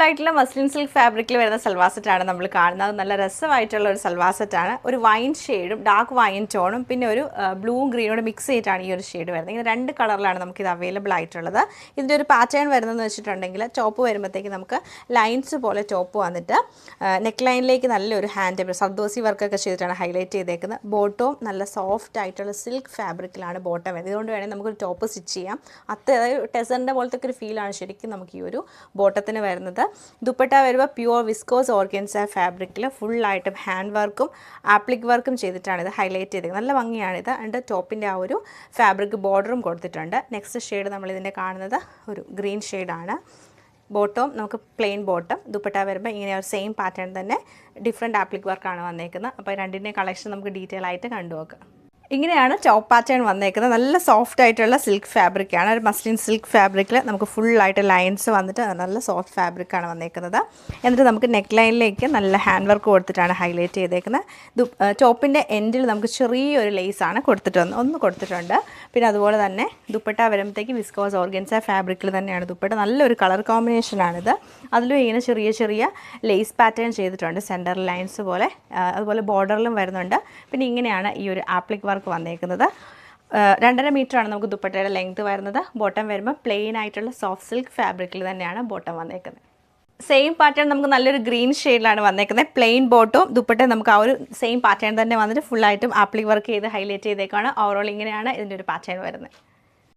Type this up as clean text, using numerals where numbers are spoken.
ആയിട്ടുള്ള muslin silk ഫാബ്രിക്കിൽ വരുന്ന സൽവാർ സെറ്റാണ് നമ്മൾ കാണുന്നത്. നല്ല രസമായിട്ടുള്ള ഒരു സൽവാർ സെറ്റാണ്. ഒരു വൈൻ ഷെയ്ഡും ഡാർക്ക് വൈൻ ടോണും പിന്നെ ഒരു ബ്ലൂവും ഗ്രീനോട് മിക്സ് ചെയ്തിട്ടാണ് ഈ ഒരു ഷെയ്ഡ് വരുന്നത്. ഇങ്ങനെ 2 കളറിലാണ് നമുക്കിത് അവൈലബിൾ ആയിട്ടുള്ളത്. ഇതിൻ്റെ ഒരു പാറ്റേൺ വരുന്നതെന്ന് വെച്ചിട്ടുണ്ടെങ്കിൽ ടോപ്പ് വരുമ്പോഴത്തേക്ക് നമുക്ക് ലൈൻസ് പോലെ ടോപ്പ് വന്നിട്ട് നെക്ക് ലൈനിലേക്ക് നല്ലൊരു ഹാൻഡ് സർദോസി വർക്കൊക്കെ ചെയ്തിട്ടാണ് ഹൈലൈറ്റ് ചെയ്തേക്കുന്നത്. ബോട്ടവും നല്ല സോഫ്റ്റ് ആയിട്ടുള്ള സിൽക്ക് ഫാബ്രിക്കിലാണ് ബോട്ടം വരുന്നത്. ഇതുകൊണ്ട് വേണമെങ്കിൽ നമുക്കൊരു ടോപ്പ് സ്റ്റിച്ച് ചെയ്യാം. അതായത് ടെസറിൻ്റെ പോലത്തെ ഒരു ഫീലാണ് ശരിക്കും നമുക്ക് ഈ ഒരു ബോട്ടത്തിന് വരുന്നത്. ദുപ്പട്ട വരുമ്പോൾ പ്യുവർ വിസ്കോസ് ഓർഗൻസ ഫാബ്രിക്കിൽ ഫുള്ളായിട്ടും ഹാൻഡ് വർക്കും ആപ്ലിക് വർക്കും ചെയ്തിട്ടാണ് ഇത് ഹൈലൈറ്റ് ചെയ്തത്. നല്ല ഭംഗിയാണിത്. ആൻഡ് ടോപ്പിൻ്റെ ആ ഒരു ഫാബ്രിക് ബോർഡറും കൊടുത്തിട്ടുണ്ട്. നെക്സ്റ്റ് ഷെയ്ഡ് നമ്മളിതിൻ്റെ കാണുന്നത് ഒരു ഗ്രീൻ ഷെയ്ഡാണ്. ബോട്ടവും നമുക്ക് പ്ലെയിൻ ബോട്ടം. ദുപ്പട്ട വരുമ്പോൾ ഇങ്ങനെ ഒരു സെയിം പാറ്റേൺ തന്നെ ഡിഫറെൻറ്റ് ആപ്ലിക് വർക്കാണ് വന്നേക്കുന്നത്. അപ്പോൾ രണ്ടിൻ്റെ കളക്ഷൻ നമുക്ക് ഡീറ്റെയിൽ ആയിട്ട് കണ്ടുനോക്കാം. ഇങ്ങനെയാണ് ടോപ്പ് പാറ്റേൺ വന്നേക്കുന്നത്. നല്ല സോഫ്റ്റ് ആയിട്ടുള്ള സിൽക്ക് ഫാബ്രിക്കാണ്. ഒരു മസ്ലിൻ സിൽക്ക് ഫാബ്രിക്കിൽ നമുക്ക് ഫുള്ളായിട്ട് ലൈൻസ് വന്നിട്ട് നല്ല സോഫ്റ്റ് ഫാബ്രിക്കാണ് വന്നേക്കുന്നത്. എന്നിട്ട് നമുക്ക് നെക്ക് ലൈനിലേക്ക് നല്ല ഹാൻഡ് വർക്ക് കൊടുത്തിട്ടാണ് ഹൈലൈറ്റ് ചെയ്തേക്കുന്നത്. ടോപ്പിൻ്റെ എൻഡിൽ നമുക്ക് ചെറിയൊരു ലേസാണ് കൊടുത്തിട്ടുണ്ട്. പിന്നെ അതുപോലെ തന്നെ ദുപ്പട്ട വരുമ്പോഴത്തേക്ക് വിസ്കോസ് ഓർഗൻസ ഫാബ്രിക്കിൽ തന്നെയാണ് ദുപ്പട്ട. നല്ലൊരു കളർ കോമ്പിനേഷനാണിത്. അതിലും ഇങ്ങനെ ചെറിയ ലേസ് പാറ്റേൺ ചെയ്തിട്ടുണ്ട് സെൻറ്റർ ലൈൻസ് പോലെ. അതുപോലെ ബോർഡറിലും വരുന്നുണ്ട്. പിന്നെ ഇങ്ങനെയാണ് ഈ ഒരു ആപ്ലിക് വർക്ക് വന്നേക്കുന്നത്. 2.5 മീറ്ററാണ് നമുക്ക് ദുപ്പട്ടയുടെ ലെങ്ത് വരുന്നത്. ബോട്ടം വരുമ്പോൾ പ്ലെയിൻ ആയിട്ടുള്ള സോഫ്റ്റ് സിൽക്ക് ഫാബ്രിക്കിൽ തന്നെയാണ് ബോട്ടം വന്നേക്കുന്നത്. സെയിം പാറ്റേൺ നമുക്ക് നല്ലൊരു ഗ്രീൻ ഷെയ്ഡിലാണ് വന്നേക്കുന്നത്. പ്ലെയിൻ ബോട്ടവും ദുപ്പട്ടയും നമുക്ക് ആ ഒരു സെയിം പാറ്റേൺ തന്നെ വന്നിട്ട് ഫുള്ളായിട്ടും ആപ്ലിക് വർക്ക് ചെയ്ത് ഹൈലൈറ്റ് ചെയ്തേക്കാണ്. ഓവറോൾ ഇങ്ങനെയാണ് ഇതിൻ്റെ ഒരു പാറ്റേൺ വരുന്നത്.